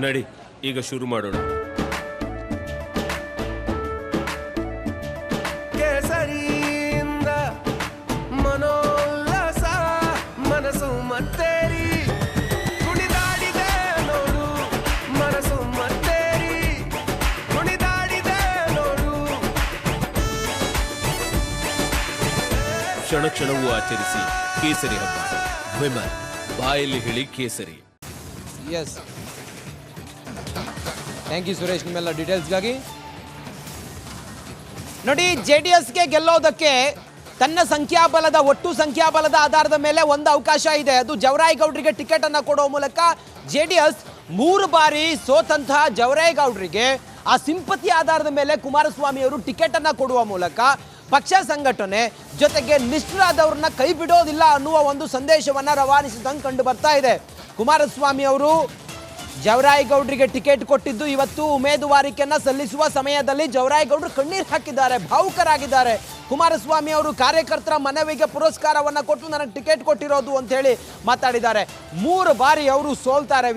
ನಡಿ ಈಗ ಶುರು ಮಾಡೋಣ. ಕೇಸರಿಯಿಂದ ಮನೋಲ್ಲಾಸ ಮನಸ್ಸು ಮತ್ತೇರಿ ಕುಣಿದಾಡಿದೆ ನೋಡು, ಮನಸ್ಸು ಮತ್ತೇರಿ ಕುಣಿದಾಡಿದೆ ನೋಡು. ಕ್ಷಣ ಕ್ಷಣವೂ ಆಚರಿಸಿ ಕೇಸರಿ ಹಬ್ಬ. ವಿಮಲ್ ಬಾಯಲ್ಲಿ ಹೇಳಿ ಕೇಸರಿ. ಎಸ್, ಥ್ಯಾಂಕ್ ಯು ಸುರೇಶ್ ನಿಮ್ಮೆಲ್ಲ ಡೀಟೇಲ್ಸ್ಗಾಗಿ. ನೋಡಿ, JDSಗೆ ಗೆಲ್ಲೋದಕ್ಕೆ ತನ್ನ ಸಂಖ್ಯಾಬಲದ ಒಟ್ಟು ಸಂಖ್ಯಾಬಲದ ಆಧಾರದ ಮೇಲೆ ಒಂದು ಅವಕಾಶ ಇದೆ. ಅದು ಜವರಾಯಗೌಡರಿಗೆ ಟಿಕೆಟ್ ಅನ್ನು ಕೊಡೋ ಮೂಲಕ JDS 3 ಬಾರಿ ಸೋತಂತಹ ಜವರಾಯಗೌಡರಿಗೆ ಆ ಸಿಂಪತಿ ಆಧಾರದ ಮೇಲೆ ಕುಮಾರಸ್ವಾಮಿ ಅವರು ಟಿಕೆಟ್ ಅನ್ನು ಕೊಡುವ ಮೂಲಕ ಪಕ್ಷ ಸಂಘಟನೆ ಜೊತೆಗೆ ನಿಷ್ಠರಾದವ್ರನ್ನ ಕೈ ಬಿಡೋದಿಲ್ಲ ಅನ್ನುವ ಒಂದು ಸಂದೇಶವನ್ನು ರವಾನಿಸಿದಂಗೆ ಕಂಡು ಬರ್ತಾ ಇದೆ. ಕುಮಾರಸ್ವಾಮಿ ಅವರು ಜವರಾಯಗೌಡರಿಗೆ ಟಿಕೆಟ್ ಕೊಟ್ಟಿದ್ದು ಇವತ್ತು ಉಮೇದುವಾರಿಕೆಯನ್ನು ಸಲ್ಲಿಸುವ ಸಮಯದಲ್ಲಿ ಜವರಾಯಗೌಡರು ಕಣ್ಣೀರು ಹಾಕಿದ್ದಾರೆ, ಭಾವುಕರಾಗಿದ್ದಾರೆ. ಕುಮಾರಸ್ವಾಮಿ ಅವರು ಕಾರ್ಯಕರ್ತರ ಮನವಿಗೆ ಪುರಸ್ಕಾರವನ್ನು ಕೊಟ್ಟು ನನಗೆ ಟಿಕೆಟ್ ಕೊಟ್ಟಿರೋದು ಅಂತ ಹೇಳಿ ಮಾತಾಡಿದ್ದಾರೆ. 3 ಬಾರಿ ಅವರು ಸೋಲ್ತಾರೆ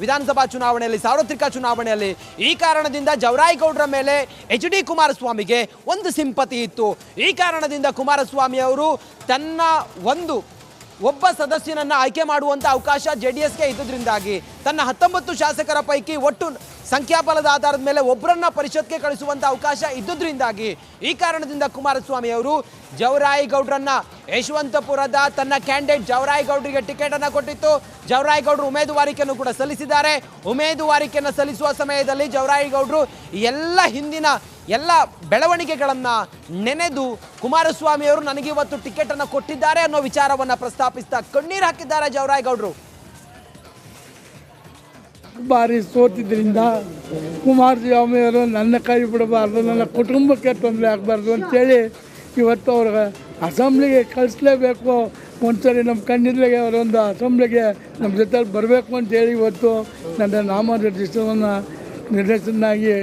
ವಿಧಾನಸಭಾ ಚುನಾವಣೆಯಲ್ಲಿ, ಸಾರ್ವತ್ರಿಕ ಚುನಾವಣೆಯಲ್ಲಿ. ಈ ಕಾರಣದಿಂದ ಜವರಾಯಗೌಡರ ಮೇಲೆ HD ಕುಮಾರಸ್ವಾಮಿಗೆ ಒಂದು ಸಿಂಪತಿ ಇತ್ತು. ಈ ಕಾರಣದಿಂದ ಕುಮಾರಸ್ವಾಮಿ ಅವರು ತನ್ನ ಒಬ್ಬ ಸದಸ್ಯನನ್ನು ಆಯ್ಕೆ ಮಾಡುವಂಥ ಅವಕಾಶ JDSಗೆ ಇದ್ದುದರಿಂದಾಗಿ ತನ್ನ 19 ಶಾಸಕರ ಪೈಕಿ ಒಟ್ಟು ಸಂಖ್ಯಾಬಲದ ಆಧಾರದ ಮೇಲೆ ಒಬ್ಬರನ್ನ ಪರಿಷತ್ಗೆ ಕಳಿಸುವಂಥ ಅವಕಾಶ ಇದ್ದುದರಿಂದಾಗಿ ಈ ಕಾರಣದಿಂದ ಕುಮಾರಸ್ವಾಮಿ ಅವರು ಜವರಾಯಗೌಡರನ್ನ ಯಶವಂತಪುರದ ತನ್ನ ಕ್ಯಾಂಡಿಡೇಟ್ ಜವರಾಯಗೌಡರಿಗೆ ಟಿಕೆಟ್ ಅನ್ನು ಕೊಟ್ಟಿತ್ತು. ಜವರಾಯಗೌಡರು ಉಮೇದುವಾರಿಕೆಯನ್ನು ಕೂಡ ಸಲ್ಲಿಸಿದ್ದಾರೆ. ಉಮೇದುವಾರಿಕೆಯನ್ನು ಸಲ್ಲಿಸುವ ಸಮಯದಲ್ಲಿ ಜವರಾಯಗೌಡರು ಹಿಂದಿನ ಎಲ್ಲ ಬೆಳವಣಿಗೆಗಳನ್ನು ನೆನೆದು ಕುಮಾರಸ್ವಾಮಿ ಅವರು ನನಗಿವತ್ತು ಟಿಕೆಟ್ ಅನ್ನು ಕೊಟ್ಟಿದ್ದಾರೆ ಅನ್ನೋ ವಿಚಾರವನ್ನು ಪ್ರಸ್ತಾಪಿಸ್ತಾ ಕಣ್ಣೀರು ಹಾಕಿದ್ದಾರೆ ಜವರಾಯಗೌಡರು. ಬಾರಿ ಸೋತಿದ್ದರಿಂದ ಕುಮಾರಸ್ವಾಮಿ ಅವರು ನನ್ನ ಕೈ ಬಿಡಬಾರ್ದು, ನನ್ನ ಕುಟುಂಬಕ್ಕೆ ತೊಂದರೆ ಆಗಬಾರ್ದು ಅಂತೇಳಿ ಇವತ್ತು ಅವ್ರಿಗೆ ಅಸೆಂಬ್ಲಿಗೆ ಕಳಿಸ್ಲೇಬೇಕು, ಒಂದ್ಸರಿ ನಮ್ಮ ಕಣ್ಣಿದ್ರಿಗೆ ಅವರೊಂದು ಅಸೆಂಬ್ಲಿಗೆ ನಮ್ಮ ಜೊತೆಲಿ ಬರಬೇಕು ಅಂತೇಳಿ ಇವತ್ತು ನನ್ನ ನಾಮನಿರ್ದೇಶನವನ್ನು ನಿರ್ದೇಶನಾಗಿ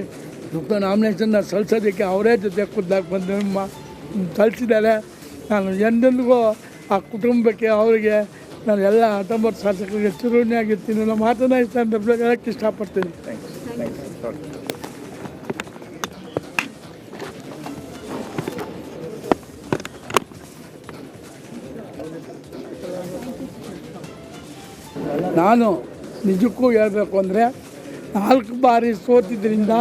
ನಾಮಿನೇಷನ್ನ ಸಲ್ಲಿಸೋದಕ್ಕೆ ಅವರೇ ಜೊತೆ ಖುದ್ದಾಗಿ ಬಂದು ಸಲ್ಲಿಸಿದ್ದಾರೆ. ನಾನು ಎಂದೆಂದಿಗೂ ಆ ಕುಟುಂಬಕ್ಕೆ ಅವರಿಗೆ ನಾನು ಎಲ್ಲ 19 ಶಾಸಕರಿಗೆ ಚಿರುಣಿಯಾಗಿರ್ತೀನಿ. ನಾನು ಮಾತನ್ನ ಈ ಸಂದರ್ಭದಲ್ಲಿ ಹೇಳಕ್ಕೆ ಇಷ್ಟಪಡ್ತೀನಿ. ನಾನು ನಿಜಕ್ಕೂ ಹೇಳಬೇಕು ಅಂದರೆ 4 ಬಾರಿ ಸೋತಿದ್ದರಿಂದ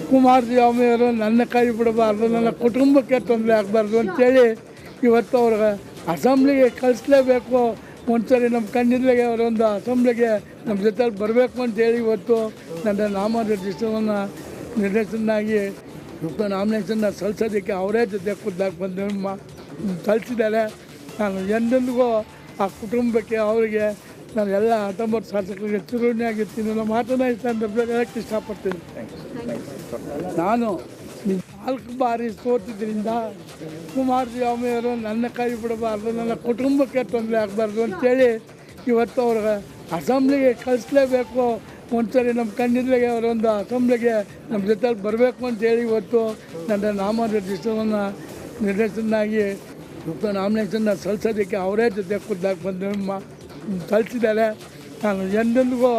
ಕುಮಾರಸ್ವಾಮಿಯವರು ನನ್ನ ಕೈ ಬಿಡಬಾರ್ದು, ನನ್ನ ಕುಟುಂಬಕ್ಕೆ ತೊಂದರೆ ಆಗಬಾರ್ದು ಅಂತೇಳಿ ಇವತ್ತು ಅವ್ರಿಗೆ ಅಸೆಂಬ್ಲಿಗೆ ಕಳಿಸ್ಲೇಬೇಕು, ಒಂದ್ಸರಿ ನಮ್ಮ ಕಣ್ಣಿದ್ರಿಗೆ ಅವರೊಂದು ಅಸೆಂಬ್ಲಿಗೆ ನಮ್ಮ ಜೊತೆಲಿ ಬರಬೇಕು ಅಂತೇಳಿ ಇವತ್ತು ನನ್ನ ನಾಮನಿರ್ದೇಶನವನ್ನು ನಿರ್ದೇಶನಾಗಿ ನಾಮಿನೇಷನ್ನ ಸಲ್ಲಿಸೋದಕ್ಕೆ ಅವರೇ ಜೊತೆ ಖುದ್ದಾಗಿ ಬಂದು ಸಲ್ಲಿಸಿದ್ದಾರೆ. ನಾನು ಎಂದೆಂದಿಗೂ ಆ ಕುಟುಂಬಕ್ಕೆ ಅವರಿಗೆ ನಾನು ಎಲ್ಲ 19 ಶಾಸಕರಿಗೆ ಚಿರುಣಿಯಾಗಿರ್ತೀನಿ. ನಾನು ಮಾತನ್ನ ಈ ಸಂದರ್ಭದಲ್ಲಿ ಹೇಳಕ್ಕೆ ಇಷ್ಟಪಡ್ತೀನಿ. ನಾನು 4 ಬಾರಿ ಸೋತಿದ್ದರಿಂದ ಕುಮಾರಸ್ವಾಮಿಯವರು ನನ್ನ ಕೈ ಬಿಡಬಾರ್ದು, ನನ್ನ ಕುಟುಂಬಕ್ಕೆ ತೊಂದರೆ ಆಗಬಾರ್ದು ಅಂತೇಳಿ ಇವತ್ತು ಅವ್ರಿಗೆ ಅಸೆಂಬ್ಲಿಗೆ ಕಳಿಸ್ಲೇಬೇಕು, ಒಂದ್ಸರಿ ನಮ್ಮ ಕಣ್ಣಿದ್ರಿಗೆ ಅವರೊಂದು ಅಸೆಂಬ್ಲಿಗೆ ನಮ್ಮ ಜೊತೆಲಿ ಬರಬೇಕು ಅಂತೇಳಿ ಇವತ್ತು ನನ್ನ ನಾಮನಿರ್ದೇಶನವನ್ನು ನಿರ್ದೇಶನಾಗಿ ನಾಮಿನೇಷನ್ನ ಸಲ್ಲಿಸೋದಕ್ಕೆ ಅವರೇ ಜೊತೆ ಖುದ್ದಾಗಿ ಬಂದು ಸಲ್ಲಿಸಿದ್ದಾರೆ. ನಾನು ಎಂದೆಂದಿಗೂ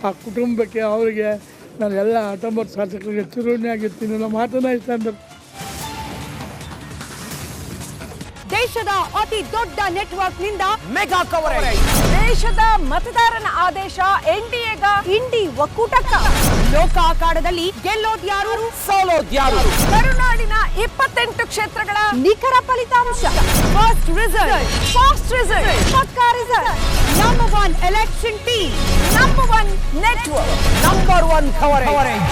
ಆ ಕುಟುಂಬಕ್ಕೆ ಅವರಿಗೆ ನಾನು ಎಲ್ಲ 19 ಶಾಸಕರಿಗೆ ಚಿರುಣಿಯಾಗಿರ್ತೀನಿ. ನಾನು ಮಾತನ್ನ ಈ ಸಂದರ್ಭ ದೇಶದ ಅತಿ ದೊಡ್ಡ ನೆಟ್ವರ್ಕ್ನಿಂದ ಮೆಗಾ ಕವರೇಜ್. ದೇಶದ ಮತದಾರನ ಆದೇಶ NDAಗ ಇಂಡಿ ಒಕ್ಕೂಟಕ್ಕ. ಲೋಕ ಅಖಾಡದಲ್ಲಿ ಗೆಲ್ಲೋದ್ಯಾರು ಸೋಲೋದ್ಯಾರು. ಕರುನಾಡಿನ 28 ಕ್ಷೇತ್ರಗಳ ನಿಖರ ಫಲಿತಾಂಶ. ಫಾಸ್ಟ್ ರಿಸಲ್ಟ್, ಪಕ್ಕಾ result. Number 1 election team, number 1 network, number 1 coverage.